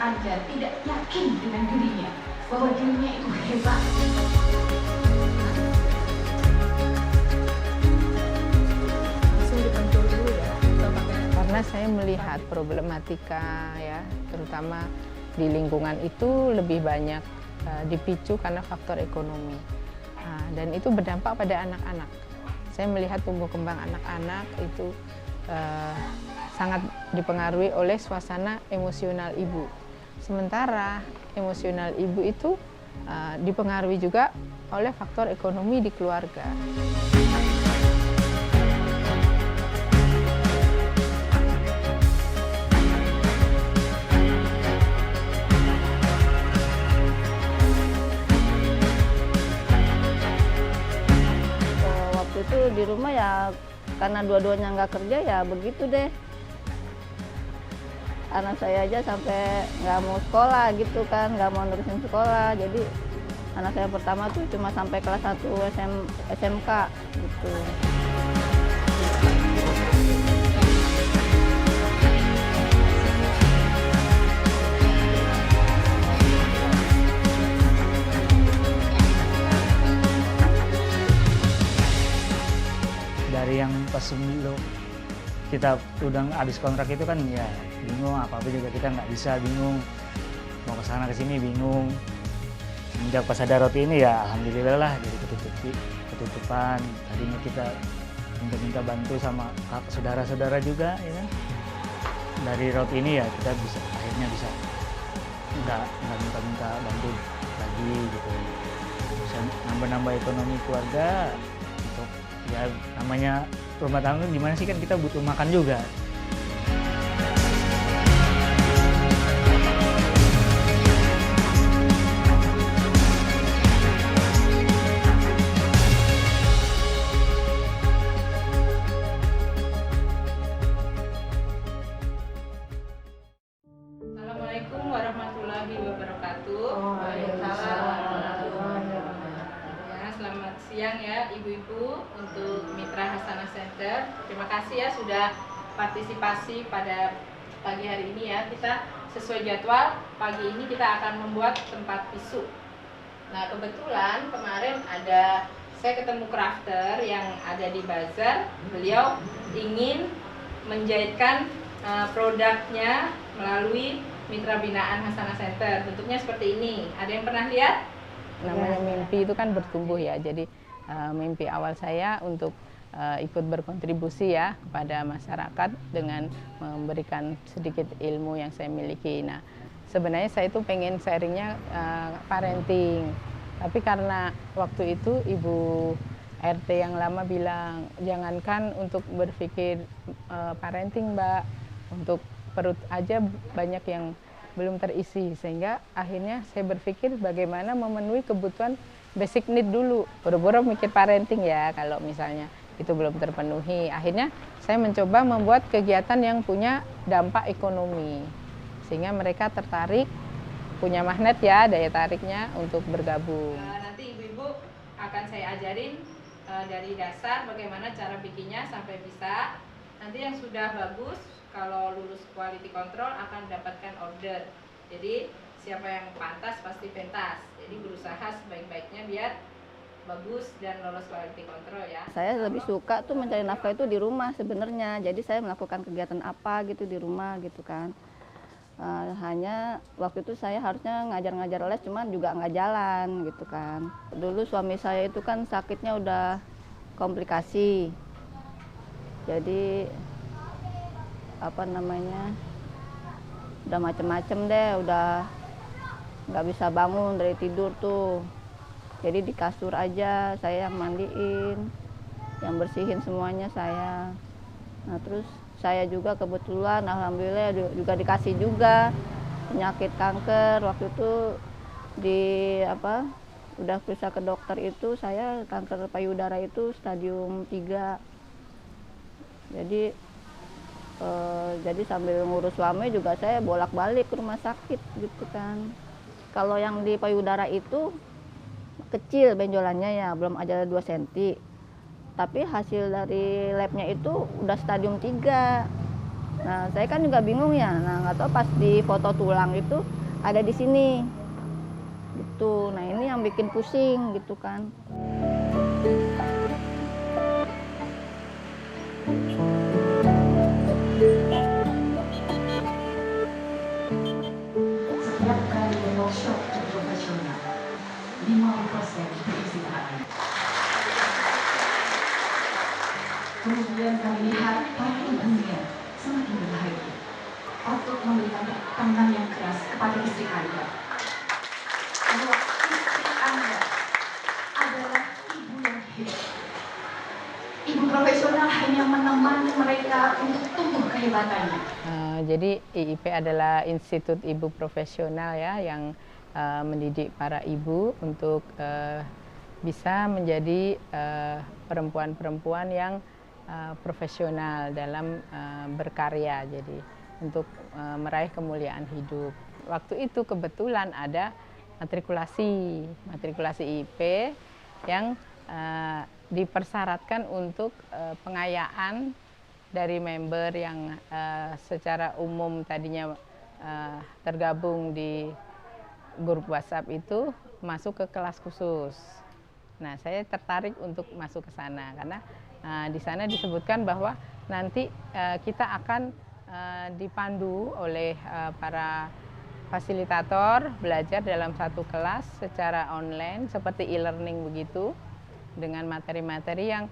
aja tidak yakin dengan dirinya, bahwa dirinya itu hebat. Karena saya melihat problematika ya, terutama di lingkungan itu lebih banyak dipicu karena faktor ekonomi. Dan itu berdampak pada anak-anak. Saya melihat tumbuh kembang anak-anak itu sangat dipengaruhi oleh suasana emosional ibu. Sementara emosional ibu itu dipengaruhi juga oleh faktor ekonomi di keluarga. Waktu itu di rumah ya karena dua-duanya nggak kerja ya begitu deh. Anak saya aja sampai nggak mau sekolah gitu kan, nggak mau nerusin sekolah. Jadi anak saya pertama tuh cuma sampai kelas 1 SMK gitu. Dari yang pas sebelum kita udah habis kontrak itu kan ya bingung, apa-apa juga kita nggak bisa, bingung mau ke sana ke sini bingung. Semenjak pas ada roti ini ya alhamdulillah lah, jadi ketutupan. Tadinya kita minta bantu sama saudara-saudara juga ya kan. Dari roti ini ya kita bisa akhirnya bisa nggak minta bantu lagi gitu, bisa nambah ekonomi keluarga. Untuk ya namanya rumah tangga gimana sih, kan kita butuh makan juga. Assalamualaikum warahmatullahi wabarakatuh. Ya, selamat siang ya ibu-ibu untuk Mitra Hasanah Center. Terima kasih ya sudah partisipasi pada pagi hari ini ya. Kita sesuai jadwal, pagi ini kita akan membuat tempat tisu. Nah kebetulan kemarin saya ketemu crafter yang ada di bazar. Beliau ingin menjahitkan produknya melalui Mitra Binaan Hasanah Center. Bentuknya seperti ini. Ada yang pernah lihat? Namanya mimpi itu kan bertumbuh ya. Jadi mimpi awal saya untuk ikut berkontribusi ya kepada masyarakat dengan memberikan sedikit ilmu yang saya miliki. Nah, sebenarnya saya itu pengen sharingnya parenting. Tapi karena waktu itu Ibu RT yang lama bilang, jangankan untuk berpikir parenting Mbak, untuk perut aja banyak yang belum terisi, sehingga akhirnya saya berpikir bagaimana memenuhi kebutuhan basic need dulu. Boro-boro mikir parenting ya, kalau misalnya itu belum terpenuhi. Akhirnya saya mencoba membuat kegiatan yang punya dampak ekonomi, sehingga mereka tertarik, punya magnet ya, daya tariknya untuk bergabung. Nanti ibu-ibu akan saya ajarin dari dasar bagaimana cara bikinnya sampai bisa. Nanti yang sudah bagus, kalau lulus quality control akan mendapatkan order. Jadi siapa yang pantas pasti pentas. Jadi berusaha sebaik-baiknya biar bagus dan lolos quality control ya. Saya lebih suka tuh mencari nafkah itu di rumah sebenarnya. Jadi saya melakukan kegiatan apa gitu di rumah gitu kan. Hanya waktu itu saya harusnya ngajar les, cuman juga nggak jalan gitu kan. Dulu suami saya itu kan sakitnya udah komplikasi. Jadi udah macem-macem deh, udah nggak bisa bangun dari tidur tuh. Jadi di kasur aja saya yang mandiin, yang bersihin semuanya saya. Nah terus saya juga kebetulan alhamdulillah juga dikasih juga penyakit kanker. Waktu itu udah periksa ke dokter itu saya kanker payudara itu stadium 3. Jadi sambil ngurus suami juga saya bolak-balik ke rumah sakit gitu kan. Kalau yang di payudara itu kecil benjolannya ya, belum ada 2 cm. Tapi hasil dari labnya itu udah stadium 3. Nah, saya kan juga bingung ya. Nah, nggak tahu pas di foto tulang itu ada di sini. Gitu. Nah, ini yang bikin pusing gitu kan. Setiap kali workshop profesional, 50% beristirahat. Kemudian kami lihat para dunia semakin berbahagia untuk memberikan tekanan yang keras kepada istri Anda. Bahwa istri Anda adalah ibu yang hebat. Ibu profesional hanya menemani mereka untuk tumbuh kehebatannya. Jadi IIP adalah Institut Ibu Profesional ya, yang mendidik para ibu untuk bisa menjadi perempuan-perempuan yang profesional dalam berkarya, jadi untuk meraih kemuliaan hidup. Waktu itu kebetulan ada matrikulasi IIP yang dipersyaratkan untuk pengayaan dari member yang secara umum tadinya tergabung di grup WhatsApp itu masuk ke kelas khusus. Nah, saya tertarik untuk masuk ke sana karena di sana disebutkan bahwa nanti kita akan dipandu oleh para fasilitator belajar dalam satu kelas secara online seperti e-learning begitu, dengan materi-materi yang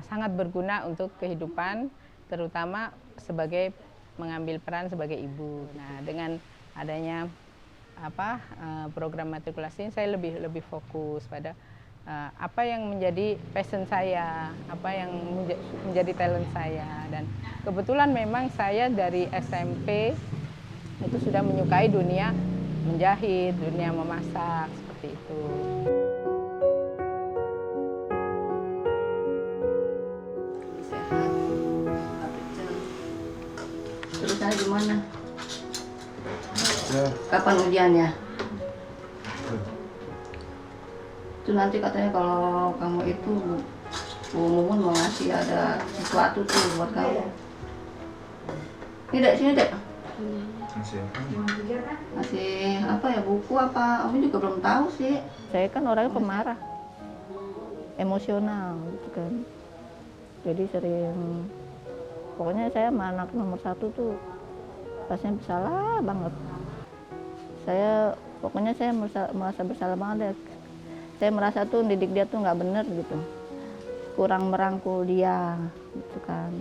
sangat berguna untuk kehidupan, terutama sebagai mengambil peran sebagai ibu. Nah, dengan adanya program matrikulasi, saya lebih fokus pada apa yang menjadi passion saya, apa yang menjadi talent saya. Dan kebetulan memang saya dari SMP itu sudah menyukai dunia menjahit, dunia memasak, seperti itu. Terus gimana? Kapan ujiannya? Itu nanti katanya kalau kamu itu Bu Mumun mau ngasih ada sesuatu tuh buat kamu. Ini Dek, sini Dek. Masih apa ya, buku apa? Aku juga belum tahu sih. Saya kan orangnya pemarah, emosional gitu kan. Jadi sering, pokoknya saya sama anak nomor 1 tuh rasanya bersalah banget. Pokoknya saya merasa bersalah banget ya. Saya merasa tuh didik dia tuh nggak bener gitu, kurang merangkul dia gitu kan.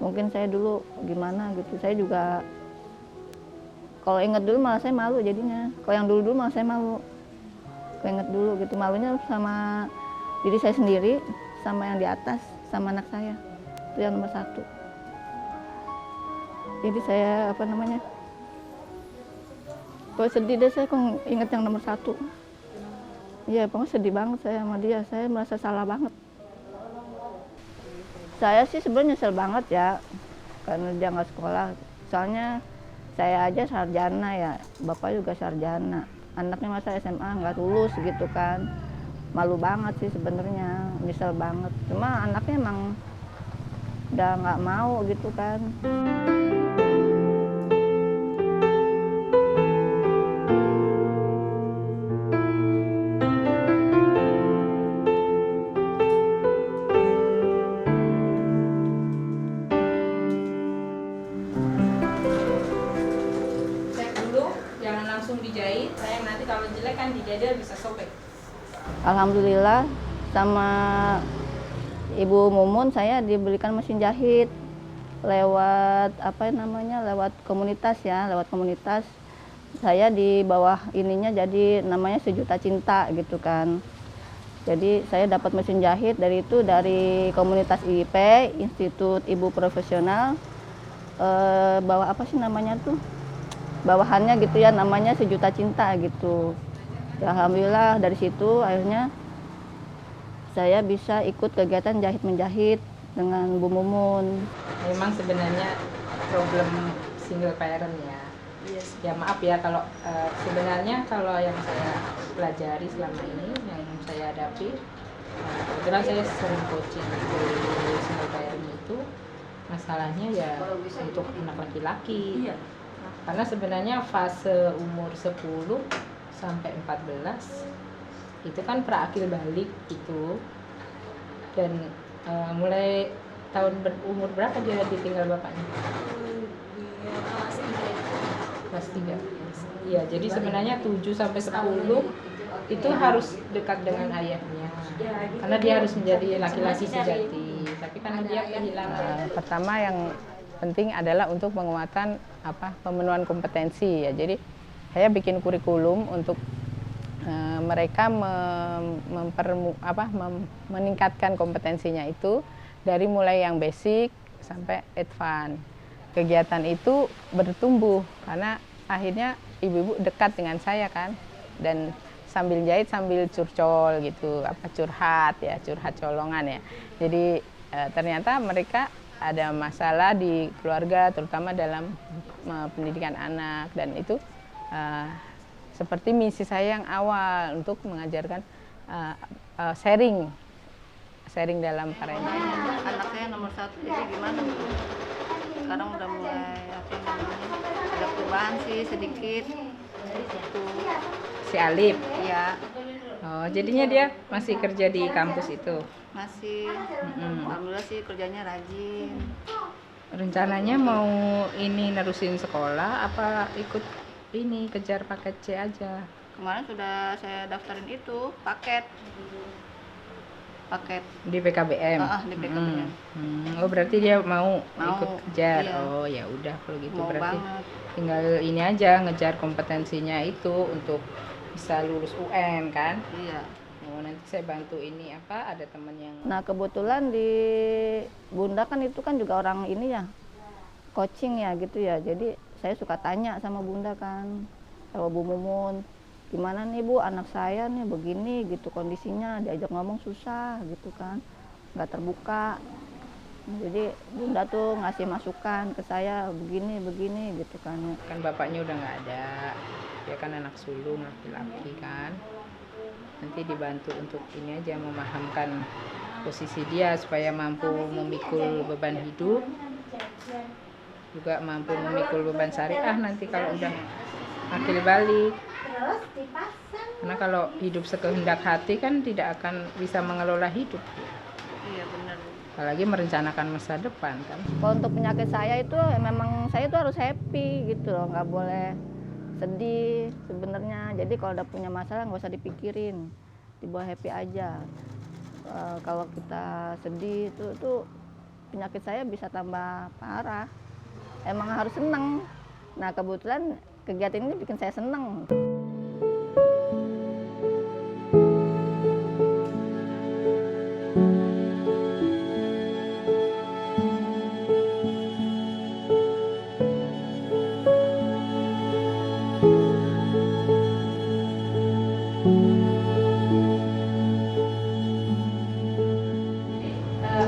Mungkin saya dulu gimana gitu, saya juga kalau inget dulu malah saya malu jadinya. Kalau yang dulu malah saya malu. Kalau inget dulu gitu, malunya sama diri saya sendiri, sama yang di atas, sama anak saya. Itu yang nomor 1. Jadi saya kalau sedih deh saya kok inget yang nomor 1. Iya, pokoknya sedih banget saya sama dia. Saya merasa salah banget. Saya sih sebenarnya nyesel banget ya, karena dia nggak sekolah. Soalnya saya aja sarjana ya, bapak juga sarjana. Anaknya masa SMA nggak lulus gitu kan. Malu banget sih sebenarnya, nyesel banget. Cuma anaknya emang udah nggak mau gitu kan. Dijahit, sayang nanti kalau jelek kan dijadel bisa sobek. Alhamdulillah sama Ibu Mumun saya dibelikan mesin jahit lewat lewat komunitas ya, lewat komunitas. Saya di bawah ininya jadi namanya Sejuta Cinta gitu kan. Jadi saya dapat mesin jahit dari komunitas IIP, Institut Ibu Profesional. Bawah apa sih namanya tuh? Bawahannya gitu ya, namanya Sejuta Cinta gitu. Ya, alhamdulillah dari situ akhirnya saya bisa ikut kegiatan jahit-menjahit dengan Bu Mumun. Memang sebenarnya problem single parent ya. Yes. Ya maaf ya kalau sebenarnya kalau yang saya pelajari selama ini, yang saya hadapi, kebetulan saya sering coaching di single parent itu, masalahnya ya untuk anak laki-laki. Iya. Karena sebenarnya fase umur 10 sampai 14 itu kan berakil balik gitu. Dan mulai tahun umur berapa dia ditinggal bapaknya? Kelas 3. Iya, jadi sebenarnya 7 sampai 10 itu harus dekat dengan ayahnya. Karena dia harus menjadi laki-laki sejati. Tapi kan dia kehilangan. Pertama yang penting adalah untuk penguatan pemenuhan kompetensi ya. Jadi saya bikin kurikulum untuk mereka meningkatkan kompetensinya itu dari mulai yang basic sampai advance. Kegiatan itu bertumbuh karena akhirnya ibu-ibu dekat dengan saya kan, dan sambil jahit sambil curcol gitu, curhat colongan ya. Jadi ternyata mereka ada masalah di keluarga, terutama dalam pendidikan anak, dan itu seperti misi saya yang awal untuk mengajarkan sharing dalam parenting. Anak saya nomor 1, jadi gimana Bu? Sekarang udah mulai ada perubahan sih sedikit. Itu Si Alif. iya Oh, jadinya dia masih kerja di kampus itu. masih. Alhamdulillah sih kerjanya rajin. Rencananya mau ini nerusin sekolah apa ikut ini kejar paket C aja? Kemarin sudah saya daftarin itu paket Di PKBM. di PKBM. Oh, berarti dia mau ikut kejar. iya. Oh, ya udah kalau gitu Mau berarti banget. tinggal ini aja ngejar kompetensinya itu untuk bisa lulus UN kan. Iya. Oh, nanti saya bantu ini ada teman yang Nah kebetulan di Bunda kan itu kan juga orang ini ya, coaching ya gitu ya. Jadi saya suka tanya sama Bunda kan, sama Bu Mumun, gimana nih Bu, anak saya nih begini gitu kondisinya, diajak ngomong susah gitu kan, nggak terbuka. Jadi Bunda tuh ngasih masukan ke saya begini gitu kan. kan bapaknya udah nggak ada, dia kan anak sulung laki-laki kan. Nanti dibantu untuk ini aja memahamkan posisi dia supaya mampu memikul beban hidup, juga mampu memikul beban syariah nanti kalau udah akil balik. Karena kalau hidup sekehendak hati kan tidak akan bisa mengelola hidup. Iya benar. Apalagi merencanakan masa depan kan. Kalau untuk penyakit saya itu memang saya tuh harus happy gitu loh, nggak boleh sedih sebenarnya. Jadi kalau udah punya masalah nggak usah dipikirin, dibawa happy aja. Kalau kita sedih itu penyakit saya bisa tambah parah. Emang harus seneng. Nah kebetulan kegiatan ini bikin saya seneng.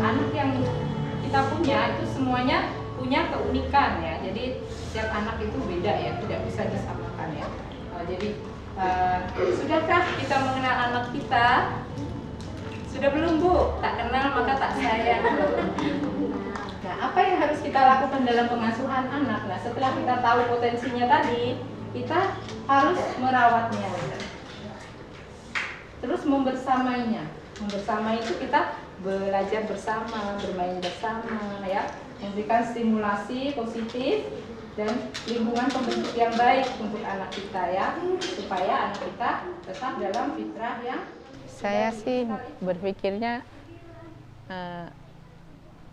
Anak yang kita punya itu semuanya punya keunikan ya. Jadi setiap anak itu beda ya, tidak bisa disamakan ya. Jadi sudahkah kita mengenal anak kita? Sudah belum Bu? Tak kenal maka tak sayang. Nah, apa yang harus kita lakukan dalam pengasuhan anak? Nah, setelah kita tahu potensinya tadi, kita harus merawatnya. Terus membersamainya. Membersamai itu kita belajar bersama, bermain bersama ya, memberikan stimulasi positif dan lingkungan pembentuk yang baik untuk anak kita ya, supaya anak kita tetap dalam fitrah yang. Saya sih berpikirnya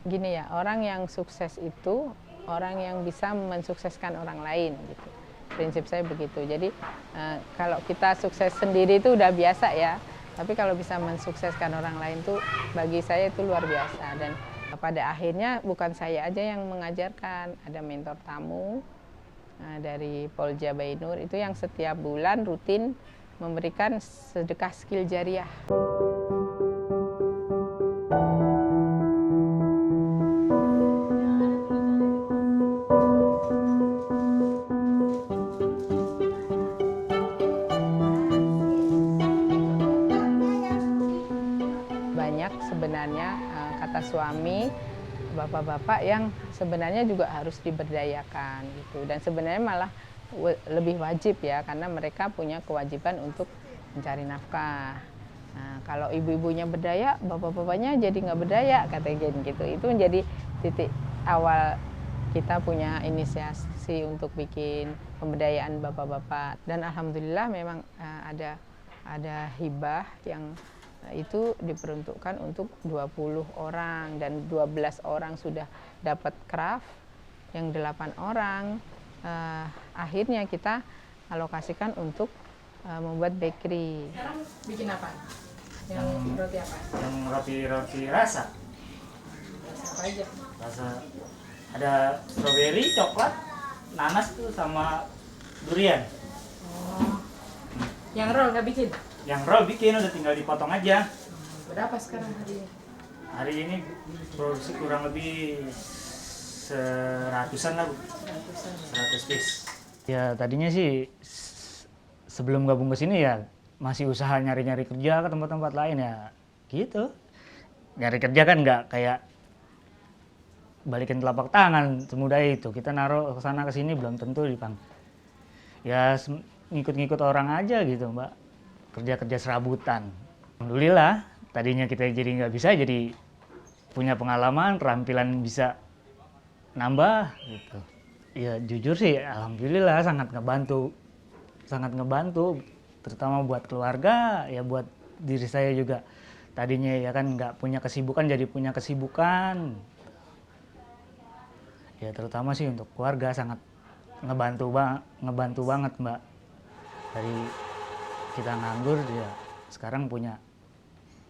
gini ya, orang yang sukses itu orang yang bisa mensukseskan orang lain gitu. Prinsip saya begitu. Jadi kalau kita sukses sendiri itu udah biasa ya. Tapi kalau bisa mensukseskan orang lain tuh bagi saya itu luar biasa. Dan pada akhirnya bukan saya aja yang mengajarkan, ada mentor tamu dari Polja Bainur itu yang setiap bulan rutin memberikan sedekah skill jariah. Banyak sebenarnya kata suami bapak-bapak yang sebenarnya juga harus diberdayakan gitu, dan sebenarnya malah lebih wajib ya, karena mereka punya kewajiban untuk mencari nafkah. Nah, kalau ibu-ibunya berdaya, bapak-bapaknya jadi nggak berdaya, katanya gitu. Itu menjadi titik awal kita punya inisiasi untuk bikin pemberdayaan bapak-bapak. Dan alhamdulillah memang ada hibah yang itu diperuntukkan untuk 20 orang, dan 12 orang sudah dapat craft, yang 8 orang akhirnya kita alokasikan untuk membuat bakery. Sekarang bikin apa? Yang roti apa? Yang roti rasa. Rasa apa aja? Rasa ada strawberry, coklat, nanas tuh sama durian. Oh. Yang roll nggak bikin? Yang roll bikin, udah tinggal dipotong aja. Berapa sekarang hari ini? Hari ini produksi kurang lebih 100-an lah, Bu. 100 piece. Ya tadinya sih sebelum gabung ke sini ya masih usaha nyari-nyari kerja ke tempat-tempat lain ya gitu. Nyari kerja kan nggak kayak balikin telapak tangan semudah itu. Kita naruh ke sana ke sini belum tentu dipang. Ya ngikut-ngikut orang aja gitu, Mbak. Kerja-kerja serabutan. Alhamdulillah tadinya kita jadi nggak bisa, jadi punya pengalaman, keterampilan bisa nambah gitu. Ya jujur sih alhamdulillah sangat ngebantu, terutama buat keluarga, ya buat diri saya juga. Tadinya ya kan nggak punya kesibukan jadi punya kesibukan. Ya terutama sih untuk keluarga sangat ngebantu banget, Mbak. Dari kita nganggur ya sekarang punya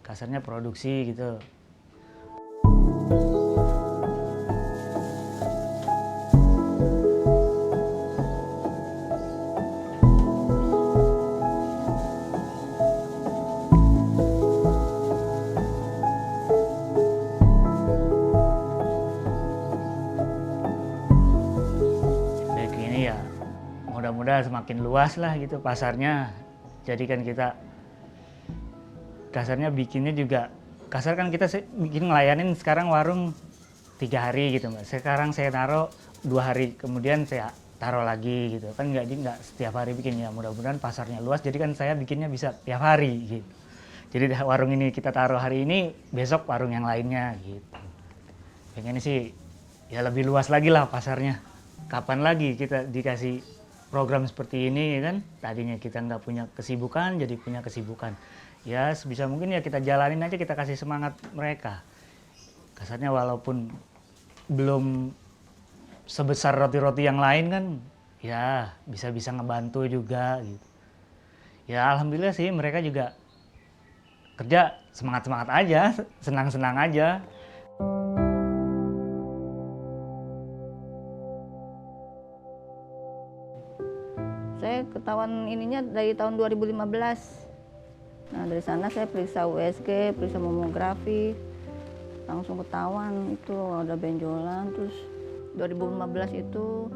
kasarnya produksi gitu. Mudah-mudahan semakin luas lah gitu pasarnya. Jadi kan kita kasarnya bikinnya juga, kasar kan kita bikin ngelayanin sekarang warung 3 hari gitu, Mbak. Sekarang saya taruh 2 hari, kemudian saya taruh lagi gitu. Kan nggak setiap hari bikin ya. Mudah-mudahan pasarnya luas, jadi kan saya bikinnya bisa tiap hari gitu. Jadi warung ini kita taruh hari ini, besok warung yang lainnya gitu. Pengennya sih ya lebih luas lagi lah pasarnya. Kapan lagi kita dikasih program seperti ini kan, tadinya kita nggak punya kesibukan jadi punya kesibukan. Ya sebisa mungkin ya kita jalanin aja, kita kasih semangat mereka. Kasarnya walaupun belum sebesar roti-roti yang lain kan, ya bisa ngebantu juga gitu. Ya alhamdulillah sih mereka juga kerja semangat-semangat aja, senang-senang aja. Saya ketahuan ininya dari tahun 2015. Nah dari sana saya periksa USG, periksa mamografi, langsung ketahuan itu ada benjolan. Terus 2015 itu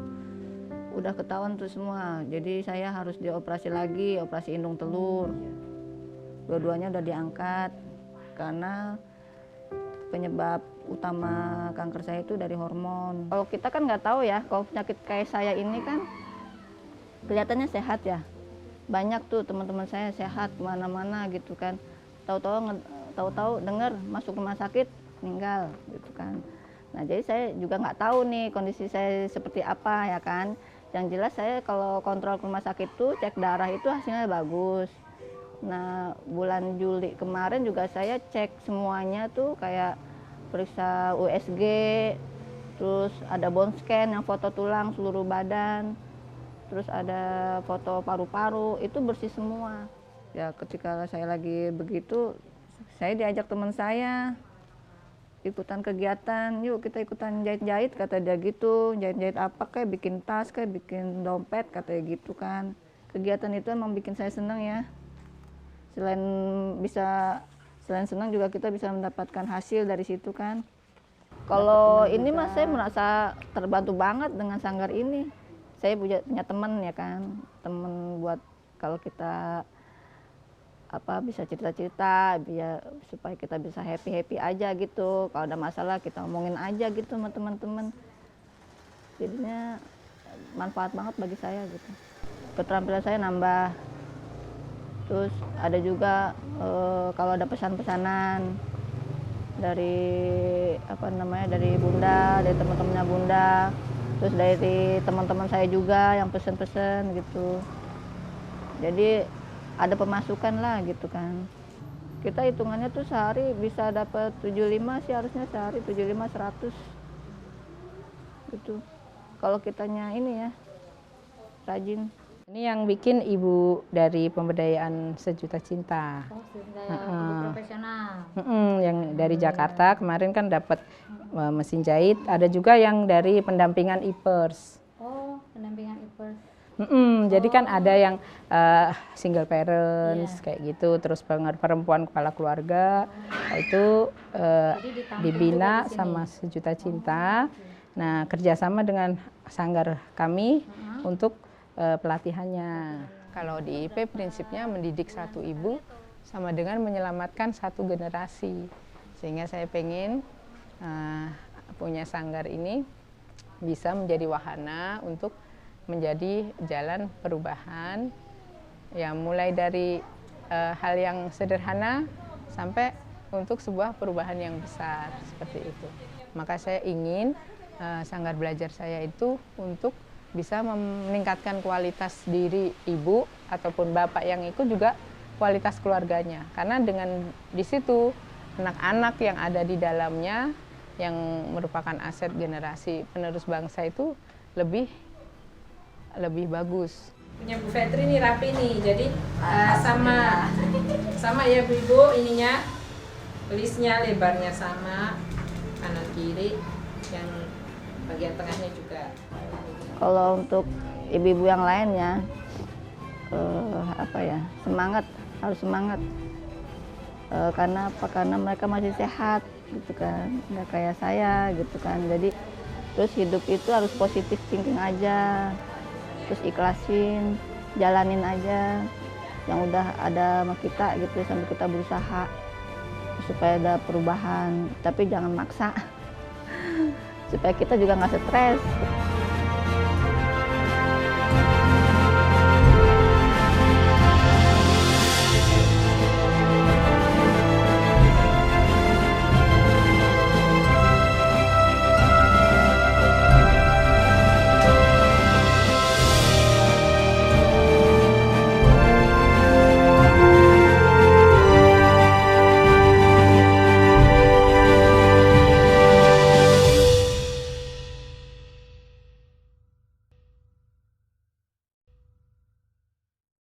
udah ketahuan tuh semua. Jadi saya harus dioperasi lagi, operasi indung telur. Dua-duanya udah diangkat karena penyebab utama kanker saya itu dari hormon. Kalau kita kan nggak tahu ya, kalau penyakit kayak saya ini kan kelihatannya sehat ya, banyak tuh teman-teman saya sehat kemana-mana gitu kan, tahu-tahu dengar masuk rumah sakit meninggal gitu kan. Nah jadi saya juga nggak tahu nih kondisi saya seperti apa ya kan. Yang jelas saya kalau kontrol ke rumah sakit tuh cek darah itu hasilnya bagus. Nah bulan Juli kemarin juga saya cek semuanya tuh kayak periksa USG, terus ada bone scan yang foto tulang seluruh badan. Terus ada foto paru-paru, itu bersih semua. Ya ketika saya lagi begitu, saya diajak teman saya ikutan kegiatan, yuk kita ikutan jahit-jahit, kata dia gitu. Jahit-jahit apa kayak bikin tas, kayak bikin dompet, katanya gitu kan. Kegiatan itu emang bikin saya senang ya. Selain senang juga kita bisa mendapatkan hasil dari situ kan. Kalau ini mas saya merasa terbantu banget dengan sanggar ini. Saya punya teman ya kan, teman buat kalau kita bisa cerita-cerita biar supaya kita bisa happy aja gitu. Kalau ada masalah kita omongin aja gitu sama teman-teman. Jadinya manfaat banget bagi saya gitu. Keterampilan saya nambah. Terus ada juga kalau ada pesan-pesanan dari dari Bunda, dari teman-temannya Bunda, terus dari teman-teman saya juga yang pesen-pesen gitu. Jadi ada pemasukan lah gitu kan. Kita hitungannya tuh sehari bisa dapat 75 sih, harusnya sehari 75 100 gitu. Kalau kitanya ini ya rajin. Ini yang bikin ibu dari pemberdayaan Sejuta Cinta. Oh, sudah ibu profesional. Yang dari Jakarta kemarin kan dapat mesin jahit. Ada juga yang dari pendampingan IPERS. Oh, pendampingan IPERS. Jadi kan ada yang single parents kayak gitu, terus perempuan kepala keluarga itu dibina sama Sejuta Cinta. Nah, kerjasama dengan sanggar kami untuk pelatihannya. Kalau di IP prinsipnya mendidik satu ibu sama dengan menyelamatkan satu generasi. Sehingga saya pengen punya sanggar ini bisa menjadi wahana untuk menjadi jalan perubahan yang mulai dari hal yang sederhana sampai untuk sebuah perubahan yang besar seperti itu. Maka saya ingin sanggar belajar saya itu untuk bisa meningkatkan kualitas diri ibu ataupun bapak yang ikut juga kualitas keluarganya. Karena dengan di situ anak-anak yang ada di dalamnya yang merupakan aset generasi penerus bangsa itu lebih bagus. Punya Bu Fetri nih rapi nih, jadi sama ya Bu ininya, listnya lebarnya sama, kanan kiri, yang bagian tengahnya juga. Kalau untuk ibu-ibu yang lainnya, harus semangat. Karena apa? Karena mereka masih sehat, gitu kan, nggak kayak saya, gitu kan. Jadi terus hidup itu harus positif thinking aja, terus ikhlasin, jalanin aja yang udah ada sama kita, gitu, sambil kita berusaha supaya ada perubahan. Tapi jangan maksa, supaya kita juga nggak stres.